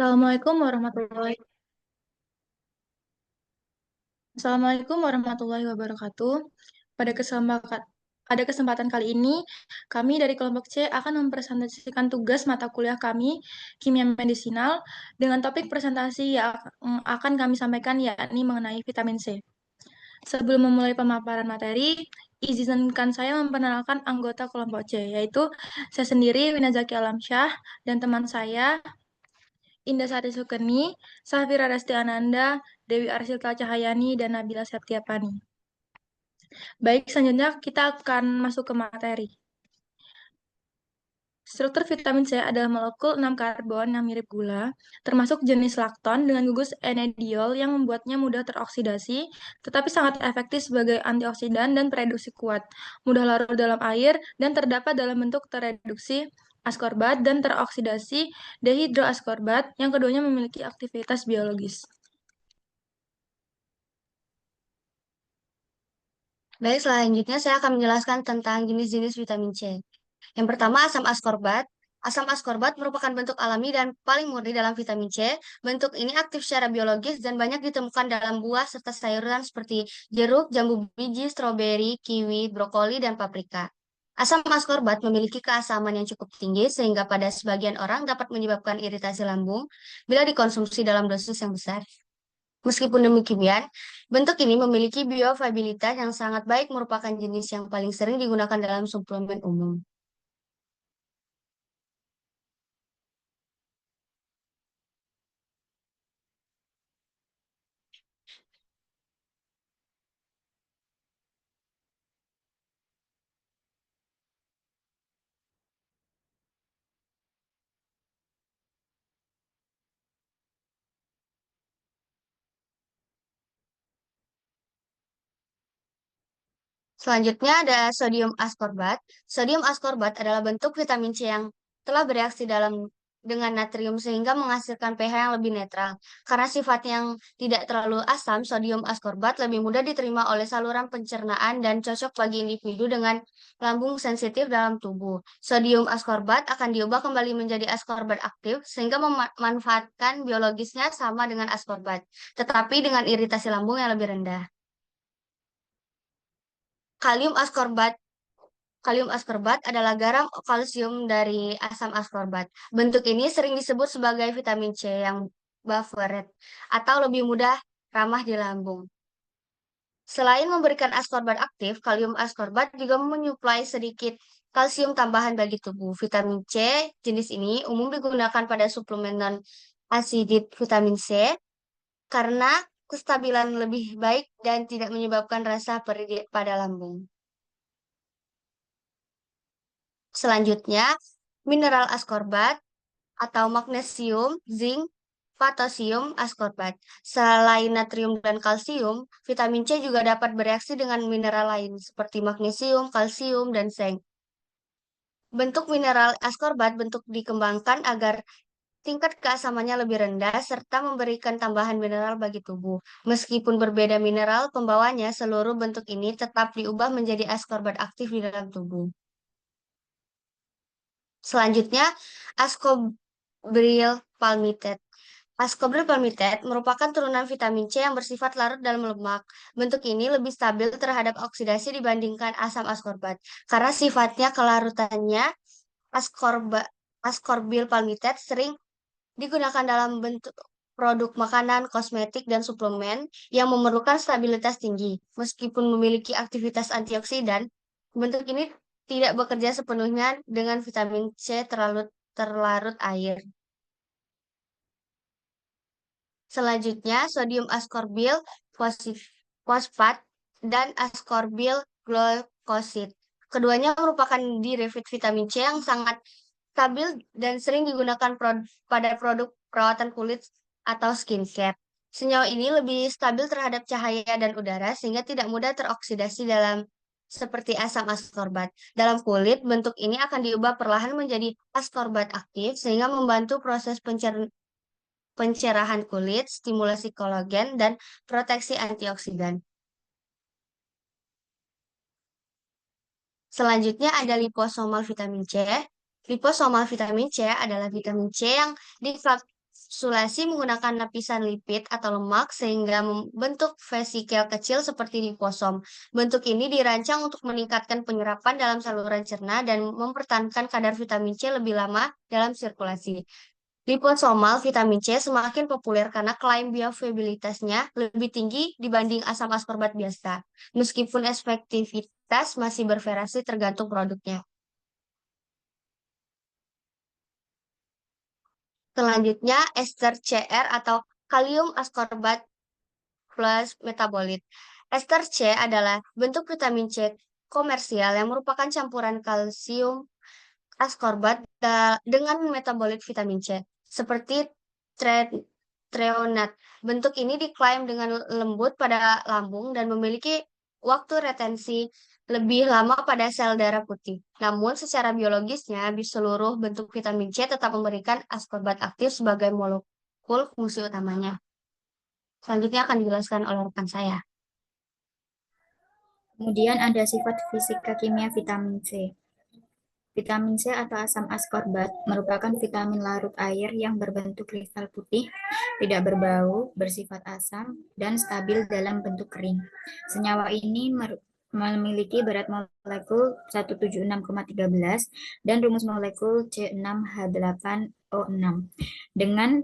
Assalamualaikum warahmatullahi wabarakatuh. Pada kesempatan pada kesempatan kali ini, kami dari kelompok C akan mempresentasikan tugas mata kuliah kami, Kimia Medisinal, dengan topik presentasi yang akan kami sampaikan yakni mengenai vitamin C. Sebelum memulai pemaparan materi, izinkan saya memperkenalkan anggota kelompok C, yaitu saya sendiri, Winazaki Alamsyah, dan teman saya, Indah Sari Sukeni, Safira Resti Ananda, Dewi Arsilta Cahayani, dan Nabila Septiapani. Baik, selanjutnya kita akan masuk ke materi. Struktur vitamin C adalah molekul 6 karbon yang mirip gula, termasuk jenis lakton dengan gugus enediol yang membuatnya mudah teroksidasi, tetapi sangat efektif sebagai antioksidan dan pereduksi kuat, mudah larut dalam air, dan terdapat dalam bentuk tereduksi askorbat dan teroksidasi dehidroaskorbat, yang keduanya memiliki aktivitas biologis. Baik, selanjutnya saya akan menjelaskan tentang jenis-jenis vitamin C. Yang pertama, asam askorbat. Asam askorbat merupakan bentuk alami dan paling murni dalam vitamin C. Bentuk ini aktif secara biologis dan banyak ditemukan dalam buah serta sayuran seperti jeruk, jambu biji, stroberi, kiwi, brokoli, dan paprika. Asam askorbat memiliki keasaman yang cukup tinggi sehingga pada sebagian orang dapat menyebabkan iritasi lambung bila dikonsumsi dalam dosis yang besar. Meskipun demikian, bentuk ini memiliki bioavailabilitas yang sangat baik merupakan jenis yang paling sering digunakan dalam suplemen umum. Selanjutnya ada sodium askorbat. Sodium askorbat adalah bentuk vitamin C yang telah bereaksi dengan natrium sehingga menghasilkan pH yang lebih netral. Karena sifatnya yang tidak terlalu asam, sodium askorbat lebih mudah diterima oleh saluran pencernaan dan cocok bagi individu dengan lambung sensitif dalam tubuh. Sodium askorbat akan diubah kembali menjadi askorbat aktif sehingga memanfaatkan biologisnya sama dengan askorbat, tetapi dengan iritasi lambung yang lebih rendah. Kalium askorbat Kalium askorbat adalah garam kalsium dari asam askorbat. Bentuk ini sering disebut sebagai vitamin C yang buffered atau lebih mudah ramah di lambung. Selain memberikan askorbat aktif, kalium askorbat juga menyuplai sedikit kalsium tambahan bagi tubuh. Vitamin C jenis ini umum digunakan pada suplemen non-acidic vitamin C karena kestabilan lebih baik dan tidak menyebabkan rasa perih pada lambung. Selanjutnya, mineral askorbat atau magnesium, zinc, potasium askorbat. Selain natrium dan kalsium, vitamin C juga dapat bereaksi dengan mineral lain seperti magnesium, kalsium, dan seng. Bentuk mineral askorbat bentuk dikembangkan agar tingkat keasamannya lebih rendah serta memberikan tambahan mineral bagi tubuh. Meskipun berbeda mineral pembawanya, seluruh bentuk ini tetap diubah menjadi askorbat aktif di dalam tubuh. Selanjutnya, ascorbyl palmitate. Ascorbyl palmitate merupakan turunan vitamin C yang bersifat larut dalam lemak. Bentuk ini lebih stabil terhadap oksidasi dibandingkan asam askorbat. Karena sifatnya kelarutannya, ascorbyl palmitate sering digunakan dalam bentuk produk makanan, kosmetik, dan suplemen yang memerlukan stabilitas tinggi. Meskipun memiliki aktivitas antioksidan, bentuk ini tidak bekerja sepenuhnya dengan vitamin C terlarut air. Selanjutnya, sodium askorbil fosfat dan askorbil glukosid. Keduanya merupakan derivat vitamin C yang sangat stabil dan sering digunakan pada produk perawatan kulit atau skincare. Senyawa ini lebih stabil terhadap cahaya dan udara sehingga tidak mudah teroksidasi dalam seperti asam askorbat. Dalam kulit, bentuk ini akan diubah perlahan menjadi askorbat aktif sehingga membantu proses pencerahan kulit, stimulasi kolagen, dan proteksi antioksidan. Selanjutnya ada liposomal vitamin C. Liposomal vitamin C adalah vitamin C yang Sulasi menggunakan lapisan lipid atau lemak sehingga membentuk vesikel kecil seperti liposom. Bentuk ini dirancang untuk meningkatkan penyerapan dalam saluran cerna dan mempertahankan kadar vitamin C lebih lama dalam sirkulasi. Liposomal vitamin C semakin populer karena klaim bioavailabilitasnya lebih tinggi dibanding asam askorbat biasa, meskipun efektivitas masih bervariasi tergantung produknya. Selanjutnya, ester CR atau kalium askorbat plus metabolit. Ester C adalah bentuk vitamin C komersial yang merupakan campuran kalsium askorbat dengan metabolit vitamin C, seperti tre- treonat. Bentuk ini diklaim dengan lembut pada lambung dan memiliki waktu retensi lebih lama pada sel darah putih. Namun, secara biologisnya, di seluruh bentuk vitamin C tetap memberikan askorbat aktif sebagai molekul fungsi utamanya. Selanjutnya akan dijelaskan oleh rekan saya. Kemudian ada sifat fisika kimia vitamin C. Vitamin C atau asam askorbat merupakan vitamin larut air yang berbentuk kristal putih, tidak berbau, bersifat asam, dan stabil dalam bentuk kering. Senyawa ini memiliki berat molekul 176,13 dan rumus molekul C6H8O6 dengan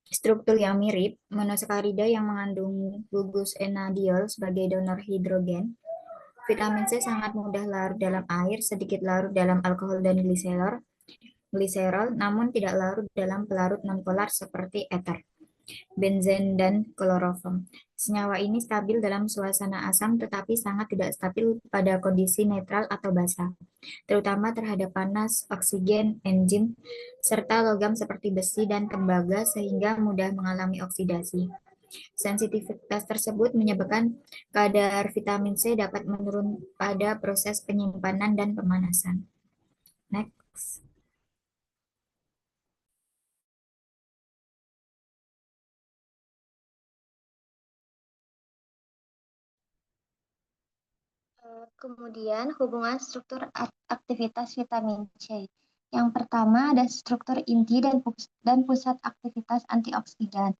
struktur yang mirip. Monosakarida yang mengandung gugus enadiol sebagai donor hidrogen. Vitamin C sangat mudah larut dalam air, sedikit larut dalam alkohol dan gliserol, namun tidak larut dalam pelarut nonpolar seperti ether, benzen, dan kloroform. Senyawa ini stabil dalam suasana asam tetapi sangat tidak stabil pada kondisi netral atau basah, terutama terhadap panas, oksigen, enzim, serta logam seperti besi dan tembaga sehingga mudah mengalami oksidasi. Sensitivitas tersebut menyebabkan kadar vitamin C dapat menurun pada proses penyimpanan dan pemanasan. Next. Kemudian hubungan struktur aktivitas vitamin C. Yang pertama ada struktur inti dan pusat aktivitas antioksidan.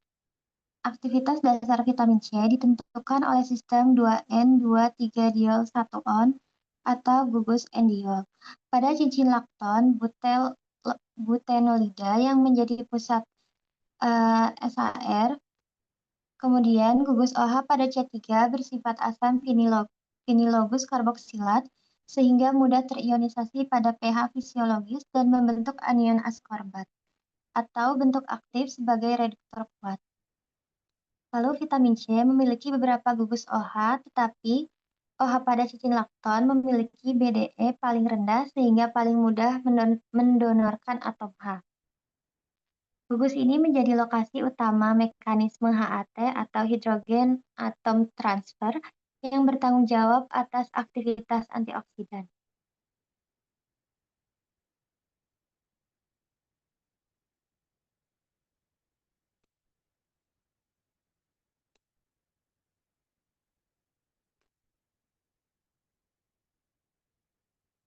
Aktivitas dasar vitamin C ditentukan oleh sistem 2N23-diol 1-on atau gugus endiol. Pada cincin lakton, butenolida yang menjadi pusat SAR. Kemudian gugus OH pada C3 bersifat asam vinilobus karboksilat sehingga mudah terionisasi pada pH fisiologis dan membentuk anion askorbat atau bentuk aktif sebagai reduktor kuat. Lalu vitamin C memiliki beberapa gugus OH, tetapi OH pada cacing lakton memiliki BDE paling rendah sehingga paling mudah mendonorkan atom H. Gugus ini menjadi lokasi utama mekanisme HAT atau hidrogen atom transfer yang bertanggung jawab atas aktivitas antioksidan.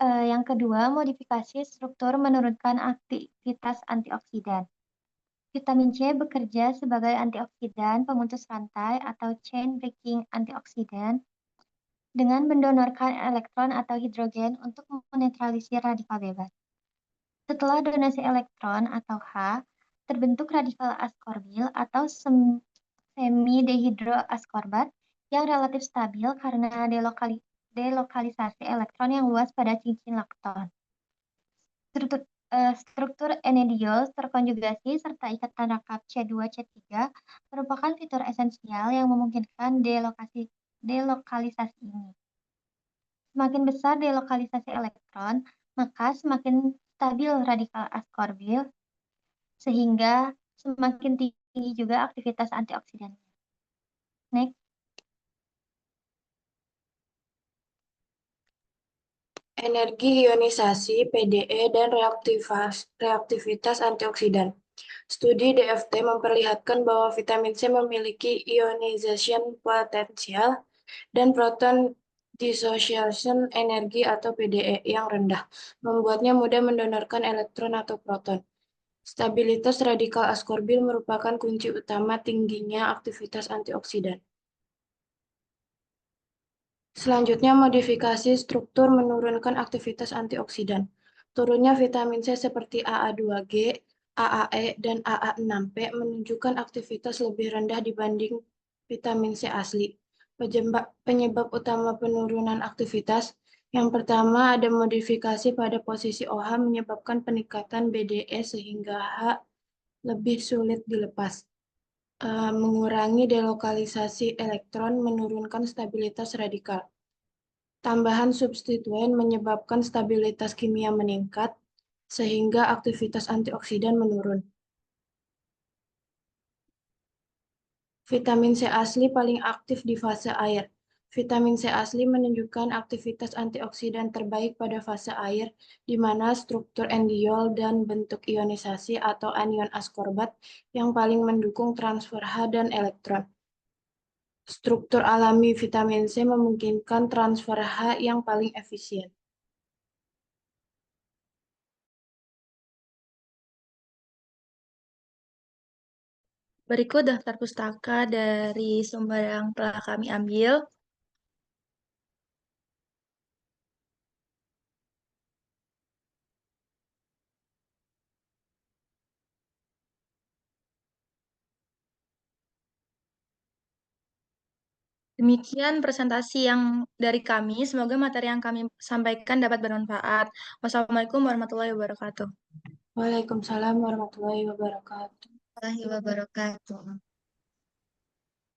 Yang kedua, modifikasi struktur menurunkan aktivitas antioksidan. Vitamin C bekerja sebagai antioksidan pemutus rantai atau chain breaking antioksidan dengan mendonorkan elektron atau hidrogen untuk menetralisir radikal bebas. Setelah donasi elektron atau H, terbentuk radikal askorbil atau semi-dehidroaskorbat yang relatif stabil karena delokalisasi elektron yang luas pada cincin lakton. Struktur enediol terkonjugasi serta ikatan rakap C2-C3 merupakan fitur esensial yang memungkinkan delokalisasi ini. Semakin besar delokalisasi elektron, maka semakin stabil radikal askorbil, sehingga semakin tinggi juga aktivitas antioksidannya. Next. Energi ionisasi, PDE, dan reaktivitas antioksidan. Studi DFT memperlihatkan bahwa vitamin C memiliki ionization potential dan proton dissociation energi atau PDE yang rendah, membuatnya mudah mendonorkan elektron atau proton. Stabilitas radikal askorbil merupakan kunci utama tingginya aktivitas antioksidan. Selanjutnya, modifikasi struktur menurunkan aktivitas antioksidan. Turunnya vitamin C seperti AA2G, AAE, dan AA6P menunjukkan aktivitas lebih rendah dibanding vitamin C asli. Penyebab utama penurunan aktivitas, yang pertama ada modifikasi pada posisi OH menyebabkan peningkatan BDE sehingga H lebih sulit dilepas. Mengurangi delokalisasi elektron, menurunkan stabilitas radikal. Tambahan substituen menyebabkan stabilitas kimia meningkat, sehingga aktivitas antioksidan menurun. Vitamin C asli paling aktif di fase air. Vitamin C asli menunjukkan aktivitas antioksidan terbaik pada fase air, di mana struktur endiol dan bentuk ionisasi atau anion askorbat yang paling mendukung transfer H dan elektron. Struktur alami vitamin C memungkinkan transfer H yang paling efisien. Berikut daftar pustaka dari sumber yang telah kami ambil. Demikian presentasi yang dari kami. Semoga materi yang kami sampaikan dapat bermanfaat. Wassalamualaikum warahmatullahi wabarakatuh. Waalaikumsalam warahmatullahi wabarakatuh. Warahmatullahi wabarakatuh.